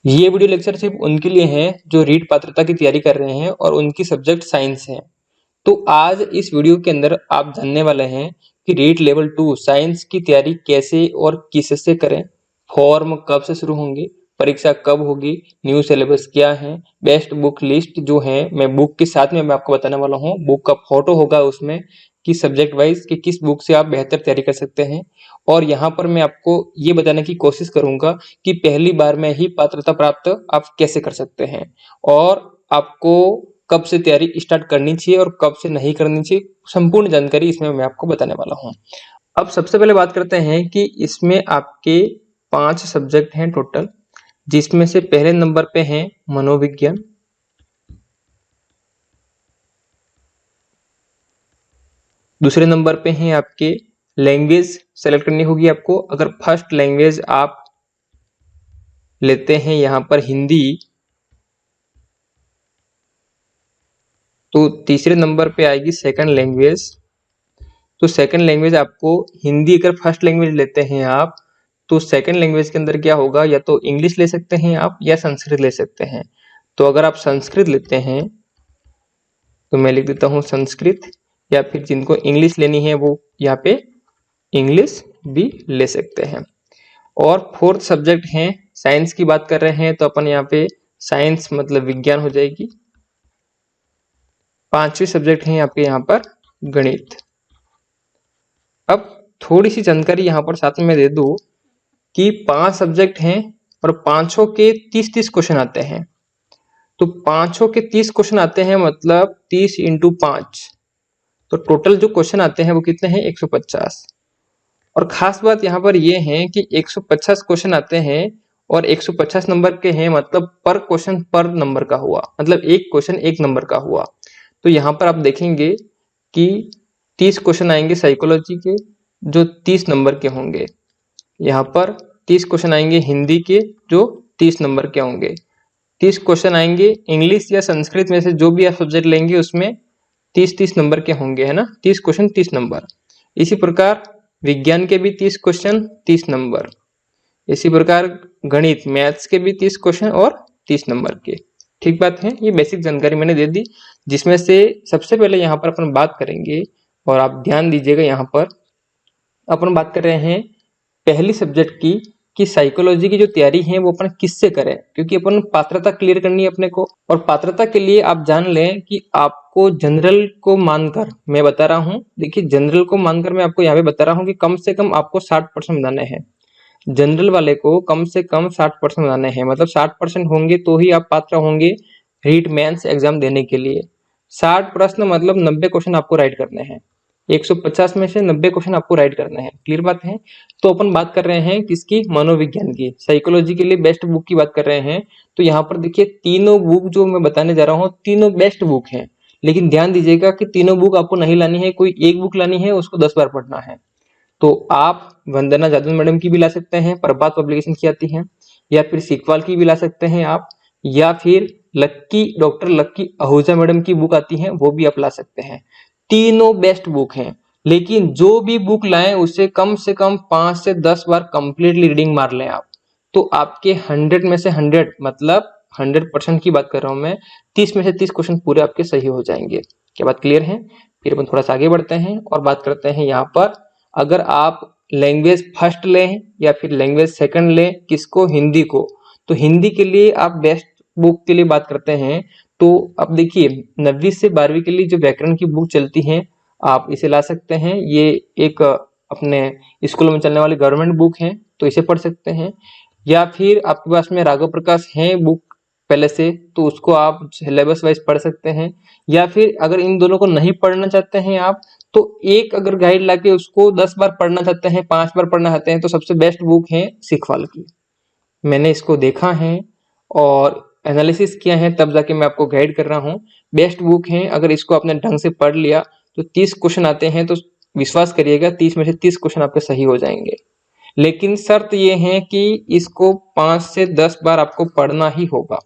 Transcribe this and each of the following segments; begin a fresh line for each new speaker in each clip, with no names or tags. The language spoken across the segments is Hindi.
ये वीडियो लेक्चर सिर्फ उनके लिए है जो रीट पात्रता की तैयारी कर रहे हैं और उनकी सब्जेक्ट साइंस है। तो आज इस वीडियो के अंदर आप जानने वाले हैं कि रीट लेवल 2 साइंस की तैयारी कैसे और किससे करें, फॉर्म कब से शुरू होंगे, परीक्षा कब होगी, न्यू सिलेबस क्या है, बेस्ट बुक लिस्ट जो है मैं बुक के साथ में मैं आपको बताने वाला हूँ। बुक का फोटो होगा उसमें कि सब्जेक्ट वाइज कि किस बुक से आप बेहतर तैयारी कर सकते हैं। और यहाँ पर मैं आपको ये बताने की कोशिश करूंगा कि पहली बार में ही पात्रता प्राप्त आप कैसे कर सकते हैं और आपको कब से तैयारी स्टार्ट करनी चाहिए और कब से नहीं करनी चाहिए, संपूर्ण जानकारी इसमें मैं आपको बताने वाला हूँ। अब सबसे पहले बात करते हैं कि इसमें आपके 5 सब्जेक्ट हैं टोटल, जिसमें से पहले नंबर पे हैं मनोविज्ञान, दूसरे नंबर पे हैं आपके लैंग्वेज सेलेक्ट करनी होगी आपको। अगर फर्स्ट लैंग्वेज आप लेते हैं यहाँ पर हिंदी, तो तीसरे नंबर पे आएगी सेकंड लैंग्वेज। तो सेकंड लैंग्वेज आपको हिंदी, अगर फर्स्ट लैंग्वेज लेते हैं आप तो सेकंड लैंग्वेज के अंदर क्या होगा, या तो इंग्लिश ले सकते हैं आप या संस्कृत ले सकते हैं। तो अगर आप संस्कृत लेते हैं तो मैं लिख देता हूँ संस्कृत, या फिर जिनको इंग्लिश लेनी है वो यहाँ पे इंग्लिश भी ले सकते हैं। और फोर्थ सब्जेक्ट है साइंस की बात कर रहे हैं तो अपन यहाँ पे साइंस मतलब विज्ञान हो जाएगी। पांचवी सब्जेक्ट है आपके यहाँ पर गणित। अब थोड़ी सी जानकारी यहाँ पर साथ में दे दूं कि 5 सब्जेक्ट हैं और पांचों के 30-30 क्वेश्चन आते हैं। तो पांचों के 30 क्वेश्चन आते हैं, मतलब 30 इंटू 5, तो टोटल जो क्वेश्चन आते हैं वो कितने हैं, 150। और खास बात यहाँ पर ये है कि 150 क्वेश्चन आते हैं और 150 नंबर के हैं, मतलब पर क्वेश्चन पर नंबर का हुआ, मतलब एक क्वेश्चन एक नंबर का हुआ। तो यहाँ पर आप देखेंगे कि 30 क्वेश्चन आएंगे साइकोलॉजी के जो 30 नंबर के होंगे, यहाँ पर 30 क्वेश्चन आएंगे हिंदी के जो 30 नंबर के होंगे, 30 क्वेश्चन आएंगे इंग्लिश या संस्कृत में से जो भी आप सब्जेक्ट लेंगे उसमें 30-30 नंबर के होंगे, है ना, 30 क्वेश्चन 30 नंबर। इसी प्रकार विज्ञान के भी 30 क्वेश्चन 30 नंबर, इसी प्रकार गणित मैथ्स के भी 30 क्वेश्चन और 30 नंबर के। ठीक बात है, ये बेसिक जानकारी मैंने दे दी, जिसमें से सबसे पहले यहाँ पर अपन बात करेंगे और आप ध्यान दीजिएगा। यहाँ पर अपन बात कर रहे हैं पहली सब्जेक्ट की कि साइकोलॉजी की जो तैयारी है वो अपन किससे करें, क्योंकि अपन पात्रता क्लियर करनी है अपने को। और पात्रता के लिए आप जान लें कि आपको जनरल को मानकर मैं बता रहा हूँ, देखिए जनरल को मानकर मैं आपको यहाँ पे बता रहा हूँ कि कम से कम आपको 60% बनाने हैं। जनरल वाले को कम से कम 60% बनाने हैं, मतलब 60% होंगे तो ही आप पात्र होंगे रीट मेंस एग्जाम देने के लिए। 60 प्रश्न मतलब 90 क्वेश्चन आपको राइट करने हैं, 150 में से 90 क्वेश्चन आपको राइट करने हैं। क्लियर बात है। तो अपन बात कर रहे हैं किसकी, मनोविज्ञान की। साइकोलॉजी के लिए बेस्ट बुक की बात कर रहे हैं। तो यहाँ पर देखिए तीनों बुक जो मैं बताने जा रहा हूँ तीनों बेस्ट बुक हैं, लेकिन ध्यान दीजिएगा कि तीनों बुक आपको नहीं लानी है, कोई एक बुक लानी है, उसको 10 बार पढ़ना है। तो आप वंदना जादव मैडम की भी ला सकते हैं, प्रभात पब्लिकेशन की आती है, या फिर सीकवाल की भी ला सकते हैं आप, या फिर लक्की डॉक्टर लक्की आहूजा मैडम की बुक आती है वो भी आप ला सकते हैं। तीनों बेस्ट बुक हैं, लेकिन जो भी बुक लाएं उसे कम से कम 5 से 10 बार कंप्लीटली रीडिंग मार लें आप, तो आपके 100 में से 100 मतलब 100% की बात कर रहा हूं मैं, 30 में से 30 क्वेश्चन पूरे आपके सही हो जाएंगे। क्या बात क्लियर है। फिर अपन थोड़ा सा आगे बढ़ते हैं और बात करते हैं यहाँ पर, अगर आप लैंग्वेज फर्स्ट लें या फिर लैंग्वेज सेकंड लें, किसको, हिंदी को, तो हिंदी के लिए आप बेस्ट बुक के लिए बात करते हैं। तो अब देखिए 9वीं से 12वीं के लिए जो व्याकरण की बुक चलती है आप इसे ला सकते हैं, ये एक अपने स्कूल में चलने वाली गवर्नमेंट बुक है तो इसे पढ़ सकते हैं। या फिर आपके पास में राघव प्रकाश है बुक पहले से तो उसको आप सिलेबस वाइज पढ़ सकते हैं। या फिर अगर इन दोनों को नहीं पढ़ना चाहते हैं आप, तो एक अगर गाइड लाके उसको 10 बार पढ़ना चाहते हैं, 5 बार पढ़ना चाहते हैं, तो सबसे बेस्ट बुक है सीखवाल की। मैंने इसको देखा है और एनालिसिस किया है, तब जाके मैं आपको गाइड कर रहा हूँ। बेस्ट बुक है, अगर इसको आपने ढंग से पढ़ लिया तो 30 क्वेश्चन आते हैं, तो विश्वास करिएगा 30 में से 30 क्वेश्चन आपके सही हो जाएंगे। लेकिन शर्त ये है कि इसको 5 से 10 बार आपको पढ़ना ही होगा।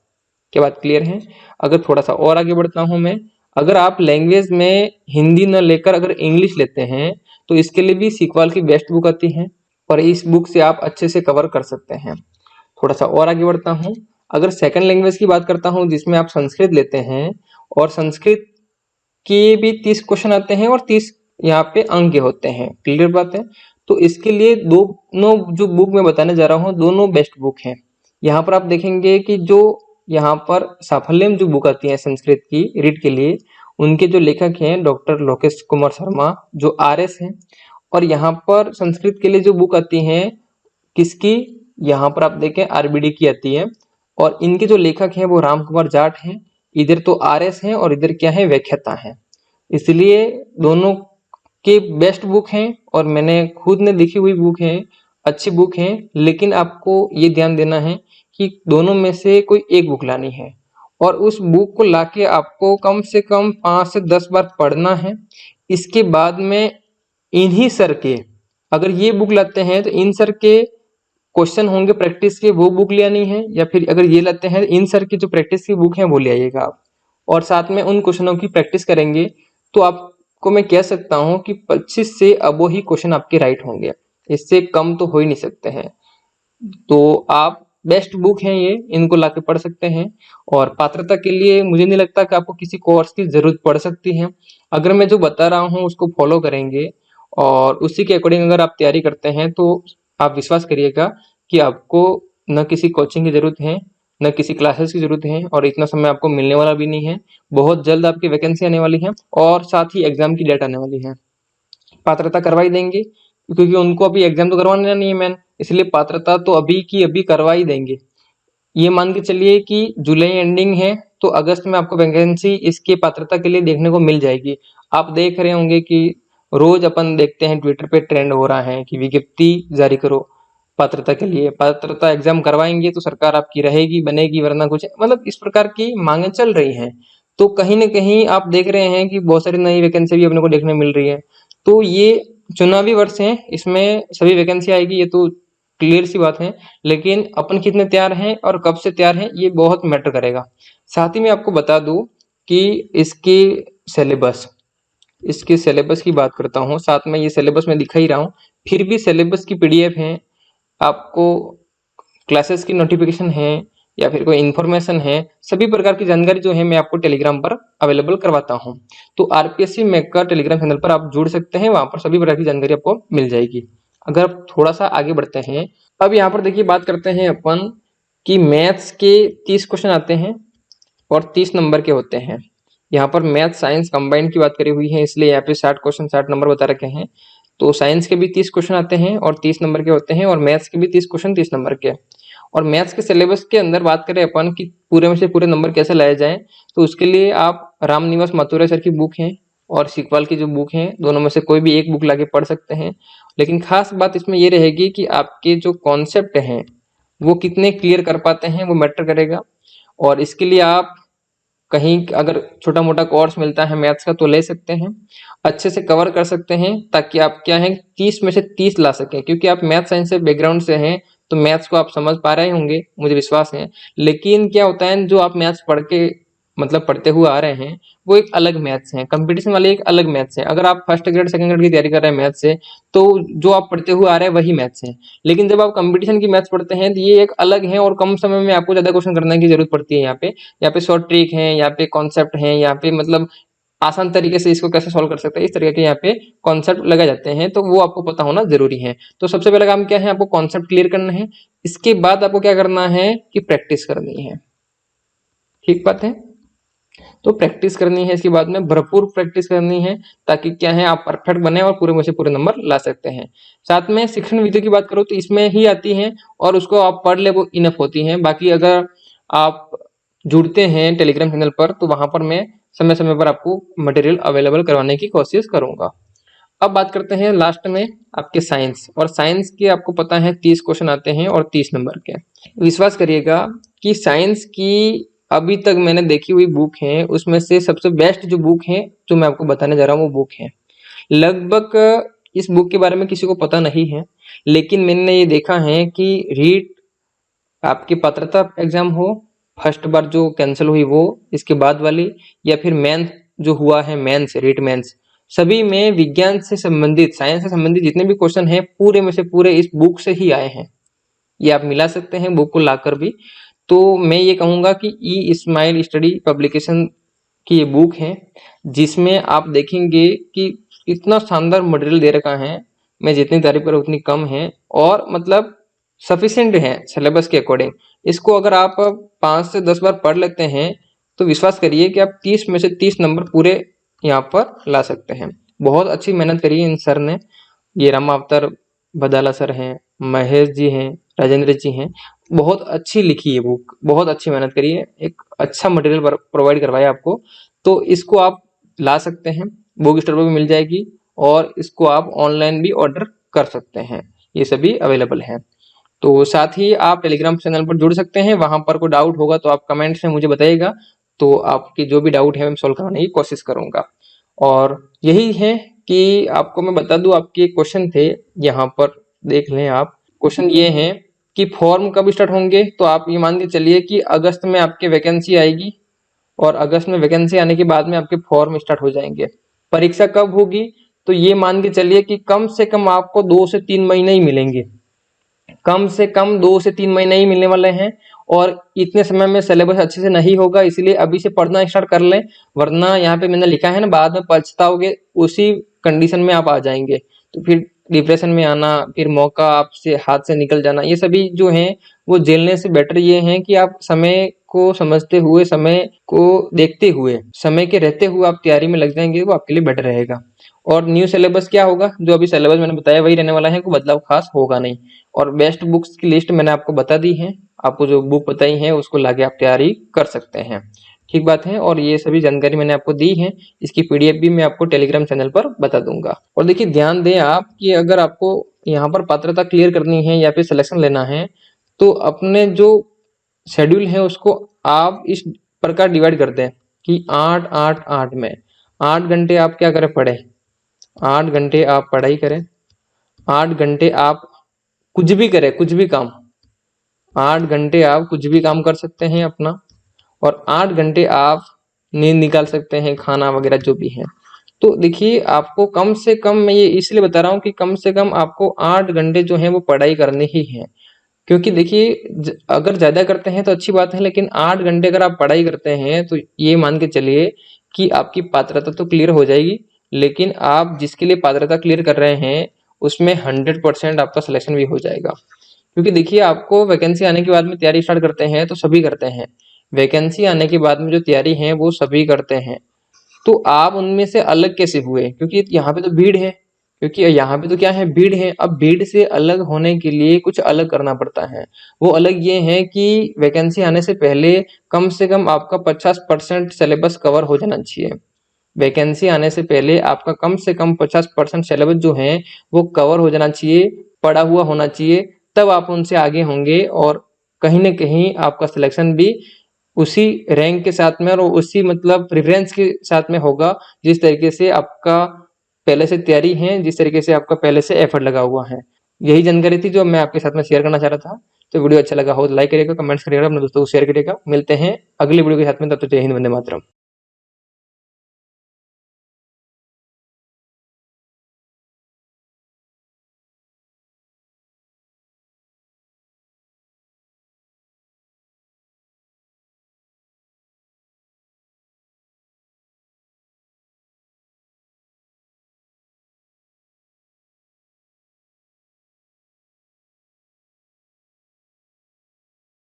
क्या बात क्लियर है। अगर थोड़ा सा और आगे बढ़ता हूं मैं, अगर आप लैंग्वेज में हिंदी न लेकर अगर इंग्लिश लेते हैं तो इसके लिए भी सीखवाल की बेस्ट बुक आती है और इस बुक से आप अच्छे से कवर कर सकते हैं। थोड़ा सा और आगे बढ़ता हूं, अगर सेकंड लैंग्वेज की बात करता हूँ जिसमें आप संस्कृत लेते हैं और संस्कृत के भी 30 क्वेश्चन आते हैं और 30 यहाँ पे अंक के होते हैं। क्लियर बात है। तो इसके लिए दोनों जो बुक मैं बताने जा रहा हूँ दोनों बेस्ट बुक हैं। यहाँ पर आप देखेंगे कि जो यहाँ पर साफल्यम जो बुक आती है संस्कृत की रीड के लिए, उनके जो लेखक हैं डॉक्टर लोकेश कुमार शर्मा जो RS हैं। और यहाँ पर संस्कृत के लिए जो बुक आती है किसकी, यहाँ पर आप देखें RBD की आती है और इनके जो लेखक हैं वो राम कुमार जाट हैं। इधर तो RS हैं और इधर क्या है व्याख्याता है। इसलिए दोनों के बेस्ट बुक हैं और मैंने खुद ने लिखी हुई बुक है, अच्छी बुक है। लेकिन आपको ये ध्यान देना है कि दोनों में से कोई एक बुक लानी है और उस बुक को लाके आपको कम से कम 5 से 10 बार पढ़ना है। इसके बाद में इन्हीं सर के, अगर ये बुक लाते हैं तो इन सर के क्वेश्चन होंगे प्रैक्टिस के, वो बुक ले आनी है। या फिर अगर ये लाते हैं इन सर की जो प्रैक्टिस की बुक है वो ले आइएगा आप, और साथ में उन क्वेश्चनों की प्रैक्टिस करेंगे तो आपको मैं कह सकता हूं कि 25 से अबो ही क्वेश्चन आपके राइट होंगे, इससे कम तो हो ही नहीं सकते हैं। तो आप बेस्ट बुक हैं ये, इनको लाके पढ़ सकते हैं। और पात्रता के लिए मुझे नहीं लगता कि आपको किसी कोर्स की जरूरत पड़ सकती है। अगर मैं जो बता रहा हूँ उसको फॉलो करेंगे और उसी के अकॉर्डिंग अगर आप तैयारी करते हैं तो आप विश्वास करिएगा कि आपको न किसी कोचिंग की जरूरत है, न किसी क्लासेस की जरूरत है, और इतना समय आपको मिलने वाला भी नहीं है। बहुत जल्द आपकी वैकेंसी आने वाली है और साथ ही एग्जाम की डेट आने वाली है। पात्रता करवाई देंगे क्योंकि उनको अभी एग्जाम तो करवाना नहीं है मैन, इसलिए पात्रता तो अभी की अभी करवा ही देंगे। ये मान के चलिए कि जुलाई एंडिंग है तो अगस्त में आपको वैकेंसी इसके पात्रता के लिए देखने को मिल जाएगी। आप देख रहे होंगे कि रोज अपन देखते हैं ट्विटर पे ट्रेंड हो रहा है कि विज्ञप्ति जारी करो पात्रता के लिए, पात्रता एग्जाम करवाएंगे तो सरकार आपकी रहेगी बनेगी, वरना कुछ, मतलब इस प्रकार की मांगे चल रही हैं। तो कहीं ना कहीं आप देख रहे हैं कि बहुत सारी नई वैकेंसी भी अपने को देखने मिल रही है। तो ये चुनावी वर्ष है, इसमें सभी वैकेंसी आएगी, ये तो क्लियर सी बात है। लेकिन अपन कितने तैयार हैं और कब से तैयार हैं ये बहुत मैटर करेगा। साथ ही मैं आपको बता दूं कि सिलेबस इसके सिलेबस की बात करता हूँ, साथ में ये सिलेबस मैं दिखा ही रहा हूँ, फिर भी सिलेबस की PDF है, आपको क्लासेस की नोटिफिकेशन है या फिर कोई इन्फॉर्मेशन है, सभी प्रकार की जानकारी जो है मैं आपको टेलीग्राम पर अवेलेबल करवाता हूँ। तो RPSC मैक का टेलीग्राम चैनल पर आप जुड़ सकते हैं, वहां पर सभी प्रकार की जानकारी आपको मिल जाएगी। अगर आप थोड़ा सा आगे बढ़ते हैं, अब यहाँ पर देखिए बात करते हैं अपन कि मैथ्स के 30 क्वेश्चन आते हैं और 30 नंबर के होते हैं। यहाँ पर मैथ साइंस कंबाइंड की बात करी हुई है, इसलिए यहाँ पे 60 क्वेश्चन 60 नंबर बता रखे हैं। तो साइंस के भी 30 क्वेश्चन आते हैं और 30 नंबर के होते हैं, और मैथ्स के भी 30 क्वेश्चन 30 नंबर के। और मैथ्स के सिलेबस के अंदर बात करें अपन कि पूरे में से पूरे नंबर कैसे लाए जाएं, तो उसके लिए आप रामनिवास माथुर सर की बुक है और सिकवाल की जो बुक है, दोनों में से कोई भी एक बुक लाके पढ़ सकते हैं। लेकिन खास बात इसमें ये रहेगी कि आपके जो कॉन्सेप्ट हैं वो कितने क्लियर कर पाते हैं, वो मैटर करेगा। और इसके लिए आप कहीं अगर छोटा मोटा कोर्स मिलता है मैथ्स का तो ले सकते हैं, अच्छे से कवर कर सकते हैं, ताकि आप क्या है 30 में से 30 ला सकें। क्योंकि आप मैथ साइंस से बैकग्राउंड से हैं तो मैथ्स को आप समझ पा रहे होंगे, मुझे विश्वास है। लेकिन क्या होता है, जो आप मैथ्स पढ़ के मतलब पढ़ते हुए आ रहे हैं वो एक अलग मैथ्स है, कंपटीशन वाले एक अलग मैथ्स है। अगर आप फर्स्ट ग्रेड सेकंड ग्रेड की तैयारी कर रहे हैं मैथ्स से, तो जो आप पढ़ते हुए आ रहे हैं वही मैथ्स है। लेकिन जब आप कंपटीशन की मैथ्स पढ़ते हैं तो ये एक अलग है और कम समय में आपको ज्यादा क्वेश्चन करने की जरूरत पड़ती है। यहाँ पे शॉर्ट ट्रिक है, यहाँ पे कॉन्सेप्ट है, यहाँ पे मतलब आसान तरीके से इसको कैसे सॉल्व कर सकते हैं, इस तरीके के यहाँ पे कॉन्सेप्ट लगाए जाते हैं। तो वो आपको पता होना जरूरी है। तो सबसे पहला काम क्या है, आपको कॉन्सेप्ट क्लियर करना है। इसके बाद आपको क्या करना है कि प्रैक्टिस करनी है। ठीक बात है। तो प्रैक्टिस करनी है, इसके बाद में भरपूर प्रैक्टिस करनी है, ताकि क्या है आप परफेक्ट बने और पूरे में से पूरे नंबर ला सकते हैं। साथ में शिक्षण विधि की बात करो तो इसमें ही आती है और उसको आप पढ़ ले वो इनफ होती है। बाकी अगर आप जुड़ते हैं टेलीग्राम चैनल पर तो वहां पर मैं समय समय पर आपको मटेरियल अवेलेबल करवाने की कोशिश करूंगा। अब बात करते हैं लास्ट में आपके साइंस, और साइंस के आपको पता है 30 क्वेश्चन आते हैं और 30 नंबर के। विश्वास करिएगा कि साइंस की अभी तक मैंने देखी हुई बुक है उसमें से सबसे बेस्ट जो बुक है जो मैं आपको बताने जा रहा हूँ वो बुक है। लगभग इस बुक के बारे में किसी को पता नहीं है, लेकिन मैंने ये देखा है कि रीट आपकी पात्रता एग्जाम हो, फर्स्ट बार जो कैंसिल हुई वो, इसके बाद वाली, या फिर मेंस जो हुआ है मेंस रीट मेंस, सभी में विज्ञान से संबंधित साइंस से संबंधित जितने भी क्वेश्चन हैं पूरे में से पूरे इस बुक से ही आए हैं। ये आप मिला सकते हैं बुक को लाकर भी। तो मैं ये कहूँगा कि ई स्माइल स्टडी पब्लिकेशन की ये बुक है, जिसमें आप देखेंगे कि इतना शानदार मटेरियल दे रखा है, मैं जितनी तारीफ करूँ उतनी कम है, और मतलब सफिशिएंट है सिलेबस के अकॉर्डिंग। इसको अगर आप 5 से 10 बार पढ़ लेते हैं तो विश्वास करिए कि आप 30 में से 30 नंबर पूरे यहाँ पर ला सकते हैं। बहुत अच्छी मेहनत करी है इन सर ने, ये रामावतार भदाला सर हैं, महेश जी हैं, राजेंद्र जी हैं। बहुत अच्छी लिखी है बुक, बहुत अच्छी मेहनत करी है, एक अच्छा मटेरियल प्रोवाइड करवाया आपको। तो इसको आप ला सकते हैं, बुक स्टोर पर भी मिल जाएगी, और इसको आप ऑनलाइन भी ऑर्डर कर सकते हैं, ये सभी अवेलेबल है। तो साथ ही आप टेलीग्राम चैनल पर जुड़ सकते हैं, वहां पर कोई डाउट होगा तो आप कमेंट्स में मुझे बताइएगा, तो आपकी जो भी डाउट है मैं सॉल्व कराने की कोशिश करूंगा। और यही है कि आपको मैं बता दूं, आपके क्वेश्चन थे यहाँ पर, देख लें आप। क्वेश्चन ये है कि फॉर्म कब स्टार्ट होंगे, तो आप ये मान के चलिए कि अगस्त में आपके वैकेंसी आएगी, और अगस्त में वैकेंसी आने के बाद में आपके फॉर्म स्टार्ट हो जाएंगे। परीक्षा कब होगी, तो ये मान के चलिए कि कम से कम आपको 2 से 3 महीने ही मिलेंगे, कम से कम 2 से 3 महीने ही मिलने वाले हैं। और इतने समय में सिलेबस अच्छे से नहीं होगा, इसलिए अभी से पढ़ना स्टार्ट कर लें, वरना यहाँ पे मैंने लिखा है ना, बाद में पछताओगे, उसी कंडीशन में आप आ जाएंगे। तो फिर डिप्रेशन में आना, फिर मौका आपसे हाथ से निकल जाना, ये सभी जो है वो झेलने से बेटर ये है कि आप समय को समझते हुए, समय को देखते हुए, समय के रहते हुए आप तैयारी में लग जाएंगे, वो आपके लिए बेटर रहेगा। और न्यू सिलेबस क्या होगा, जो अभी सिलेबस मैंने बताया वही रहने वाला है, कोई बदलाव खास होगा नहीं। और बेस्ट बुक्स की लिस्ट मैंने आपको बता दी है, आपको जो बुक बताई है उसको लाके आप तैयारी कर सकते हैं, ठीक बात है। और ये सभी जानकारी मैंने आपको दी है, इसकी पीडीएफ भी मैं आपको टेलीग्राम चैनल पर बता दूंगा। और देखिए ध्यान दें आप कि अगर आपको यहाँ पर पात्रता क्लियर करनी है या फिर सिलेक्शन लेना है, तो अपने जो शेड्यूल है उसको आप इस प्रकार डिवाइड कर दें कि 8-8-8 में 8 घंटे आप क्या करें, पढ़े, 8 घंटे आप पढ़ाई करें, 8 घंटे आप कुछ भी करें, कुछ भी काम, 8 घंटे आप कुछ भी काम कर सकते हैं अपना, और 8 घंटे आप नींद निकाल सकते हैं, खाना वगैरह जो भी है। तो देखिए आपको कम से कम, मैं ये इसलिए बता रहा हूँ कि कम से कम आपको 8 घंटे जो है वो पढ़ाई करनी ही है। क्योंकि देखिए अगर ज्यादा करते हैं तो अच्छी बात है, लेकिन 8 घंटे अगर आप पढ़ाई करते हैं तो ये मान के चलिए कि आपकी पात्रता तो क्लियर हो जाएगी, लेकिन आप जिसके लिए पात्रता क्लियर कर रहे हैं उसमें 100% आपका सिलेक्शन भी हो जाएगा। क्योंकि देखिए आपको वैकेंसी आने के बाद में तैयारी स्टार्ट करते हैं तो सभी करते हैं, वैकेंसी आने के बाद में जो तैयारी है वो सभी करते हैं, तो आप उनमें से अलग कैसे हुए, क्योंकि यहाँ पे तो भीड़ है, क्योंकि यहाँ पे तो क्या है, भीड़ है। अब भीड़ से अलग होने के लिए कुछ अलग करना पड़ता है। वो अलग ये है कि वैकेंसी आने से पहले कम से कम आपका 50% सिलेबस कवर हो जाना चाहिए। वैकेंसी आने से पहले आपका कम से कम 50% सिलेबस जो है वो कवर हो जाना चाहिए, पढ़ा हुआ होना चाहिए, तब आप उनसे आगे होंगे, और कहीं ना कहीं आपका सिलेक्शन भी उसी रैंक के साथ में और उसी मतलब प्रेफरेंस के साथ में होगा, जिस तरीके से आपका पहले से तैयारी है, जिस तरीके से आपका पहले से एफर्ट लगा हुआ है। यही जानकारी थी जो मैं आपके साथ में शेयर करना चाह रहा था। तो वीडियो अच्छा लगा हो तो लाइक करिएगा, कमेंट्स करिएगा, अपने दोस्तों को शेयर करिएगा। मिलते हैं अगली वीडियो के साथ में, तब तक जय हिंद, वंदे मातरम।